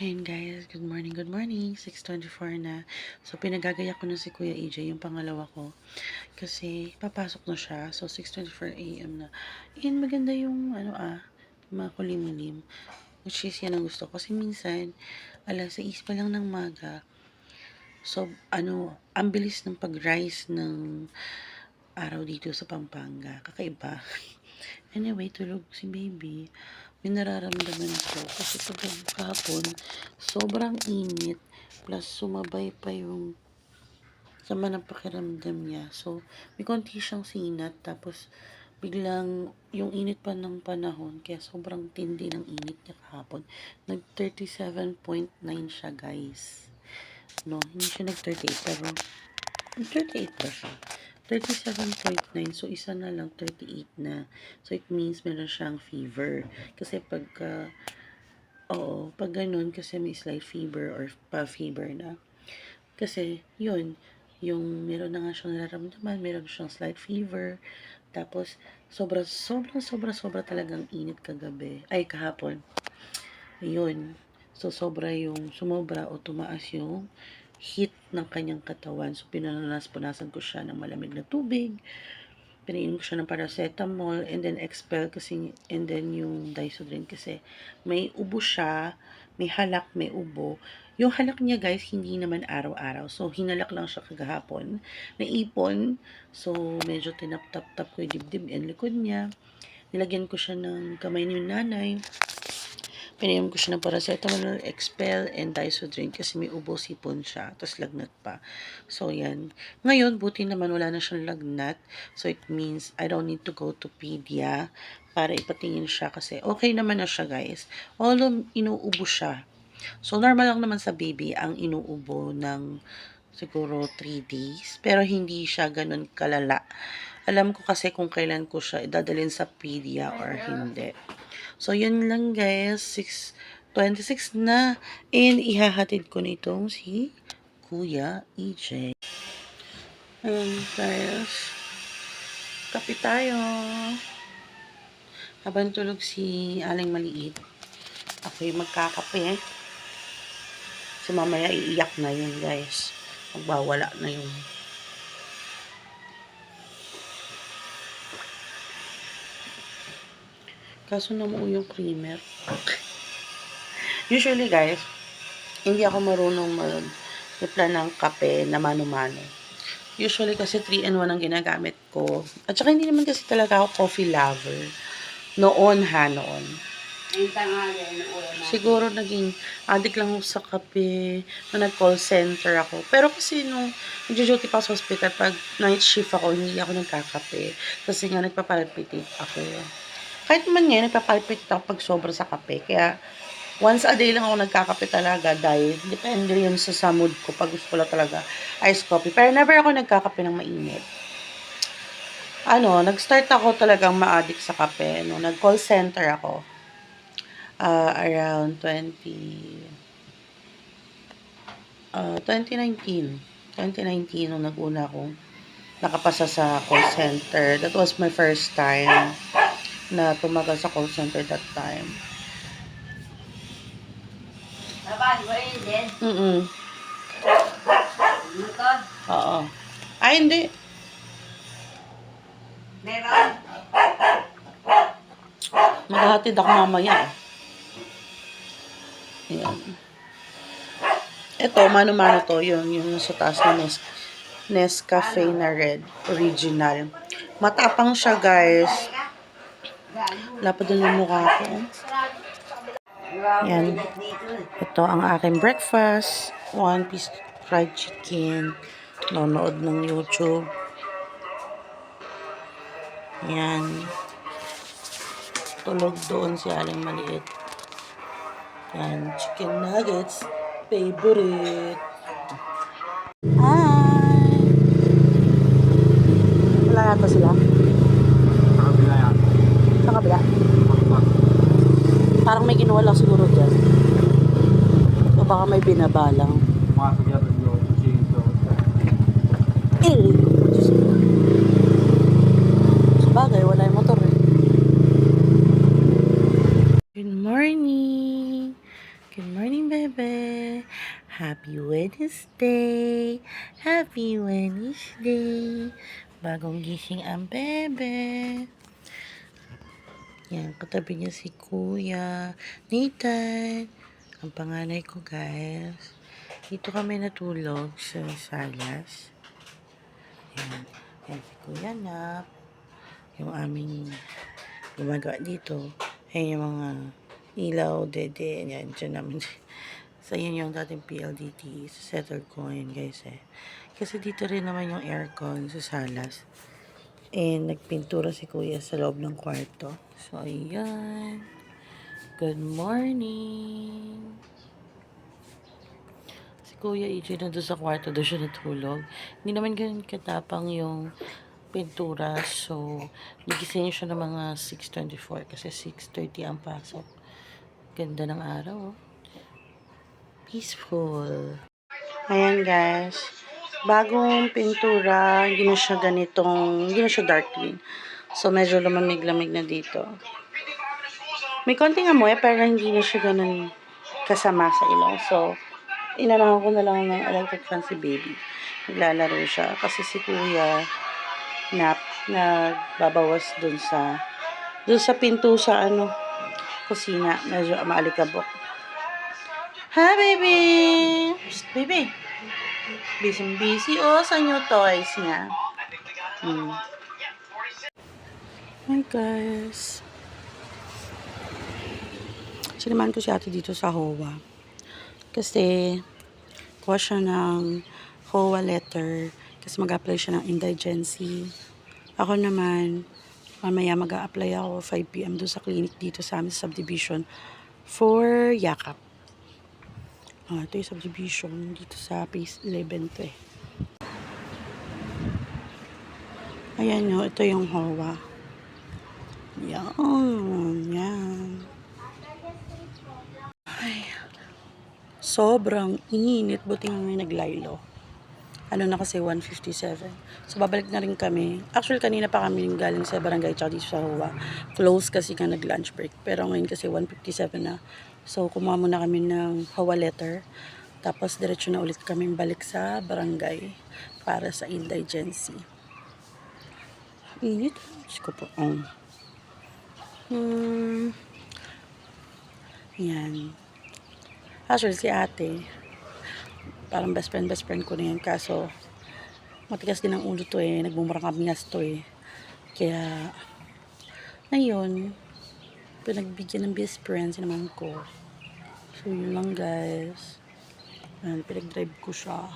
Ayun guys, good morning, good morning. 6:24 na. So, pinagagayak ko na si Kuya EJ, yung pangalawa ko. Kasi, papasok na siya. So, 6:24 a.m. na. And maganda yung, makulimlim. Which is, yan ang gusto ko. Kasi minsan, 6 pa lang ng maga. So, ang bilis ng pag-rise ng araw dito sa Pampanga. Kakaiba. Anyway, tulog si baby. May nararamdaman ko kasi kahapon, sobrang init plus sumabay pa yung sama ng pakiramdam niya. So, may konti siyang sinat tapos biglang yung init pa ng panahon kaya sobrang tindi ng init niya kahapon. Nag 37.9 siya guys. No, hindi siya nag 38 pero 38 ba siya? 37.9. So, isa na lang, 38 na. So, it means meron siyang fever. Kasi pag ganun, kasi may slight fever or pa-fever na. Kasi, yun, yung meron na nga siyang nararamdaman, meron siyang slight fever. Tapos, sobra talagang init kagabi. Ay, kahapon. Yun. So, sobra yung sumobra o tumaas yung heat ng kanyang katawan. So, punasan ko siya ng malamig na tubig. Pinainom ko siya ng paracetamol and then expel kasi, and then yung Dysodrine kasi may ubo siya, may halak, may ubo. Yung halak niya guys, hindi naman araw-araw. So, hinalak lang siya kagahapon. Naipon. So, medyo tinap-tap-tap ko yung dibdib and likod niya. Nilagyan ko siya ng kamay ni nanay. Pinainom ko siya ng paracetamol, expel, and Dysodrine kasi may ubo sipon siya. Tapos lagnat pa. So, yan. Ngayon, buti naman wala na siyang lagnat. So, it means I don't need to go to pedia para ipatingin siya kasi okay naman na siya, guys. Although, inuubo siya. So, normal lang naman sa baby ang inuubo ng siguro 3 days. Pero hindi siya ganun kalala. Alam ko kasi kung kailan ko siya idadalhin sa pedia or hindi. So, yun lang guys. 6:26 na. And ihahatid ko na itong si Kuya EJ. Ayan guys. Kape tayo. Habang tulog si Aling Maliit, ako yung magkakape. So, mamaya iiyak na yun guys. Magbawala na yun. Kaso namuo yung creamer. Usually guys, hindi ako marunong mag-timpla ng kape na mano-mano. Usually kasi 3-in-1 ang ginagamit ko. At saka hindi naman kasi talaga ako coffee lover. Noon. Siguro naging addict lang ako sa kape na nag-call center ako. Pero kasi nung nag-duty pa sa hospital, pag night shift ako, hindi ako nagkakape. Kasi nga nagpapalpitate ako. Kahit man ngayon, nagpapalpitate ako pag sobra sa kape. Kaya once a day lang ako nagkakape talaga dahil depende yun sa mood ko. Pag gusto ko lang talaga iced coffee. Pero never ako nagkakape ng mainit. Nag-start ako talagang ma-addict sa kape. Nag-call center ako. Around 2019. 2019 nung nag-una akong nakapasa sa call center. That was my first time na tumagal sa call center that time. Oo. Ay, hindi. Meron. Maghahatid ako mamaya. Ayan. Ito, mano-mano to. Yung sa taas na Nescafe na red. Original. Matapang siya, guys. Lapad din yung mukha ko. Yan. Ito ang aking breakfast. 1 piece fried chicken. Nanonood ng YouTube. Yan. Tulog doon si Aling Maliit. Yan. Chicken nuggets. Favorite. Hi! Wala yata sila. Sa kabila yan. Sa kabila. Parang may ginawa lang siguro dyan. O baka may binabalang. Pumasok yan yung chinto. Sabagay, wala yung motor eh. Good morning! Good morning, bebe. Happy Wednesday. Happy Wednesday. Bagong gising ang bebe. Yan, katabi niya si Kuya Nathan. Ang panganay ko, guys. Dito kami natulog sa salas. Yan. Yan si Kuya Nap. Yung aming gumagawa dito. Ayan yung mga ilaw, dede. Yan, dyan namin. So, yan yung dating PLDT sa settle coin, guys, eh. Kasi dito rin naman yung aircon sa salas. And nagpintura si Kuya sa loob ng kwarto. So, ayan. Good morning. Si Kuya EJ na doon sa kwarto, doon siya natulog. Hindi naman ganun katapang yung pintura. So, nagising siya ng mga 6:24 kasi 6:30 ang pasok. Ganda ng araw, oh. Peaceful. Ayan, guys. Bagong pintura, hindi na siya ganitong, hindi na siya dark green. So, medyo lumamig-lamig na dito. May konting amoy, pero hindi na siya ganun kasama sa ilaw. So, inanahan ko na lang ng electric fan si baby. Naglalaro siya. Kasi si Kuya Nap, nagbabawas dun sa pinto sa kusina. Medyo maalikabok. Hi, baby! Psst, baby! Busy sa new toys niya. Hi, guys. Sinamahan ko si ate dito sa HOA. Kasi, kuha siya ng HOA letter. Kasi mag-apply siya ng indigency. Ako naman, mamaya mag-a-apply ako 5 p.m. doon sa clinic dito sa amin sa subdivision for yakap. Ito yung subdivision dito sa phase 11 to eh. Ayan nyo, ito yung HOA. Yan. Ay, sobrang init. Buti nga ngayon naglaylo. Na kasi 1:57. So, babalik na rin kami. Actually, kanina pa kami galing sa barangay tsaka dito sa HOA. Close kasi ka nag-lunch break. Pero ngayon kasi 1:57 na. So, kumuha muna kami ng HOA letter. Tapos, diretso na ulit kami balik sa barangay para sa indigency. Init. Diyos ko po. Yan. Actually, si ate, parang best friend ko na yan. Kaso, matigas din ang ulo to eh. Nagmumurang kamigas to eh. Kaya, ngayon, pinagbigyan ng best friend si naman ko. So, yun lang, guys. Ayan, pinag-drive ko siya.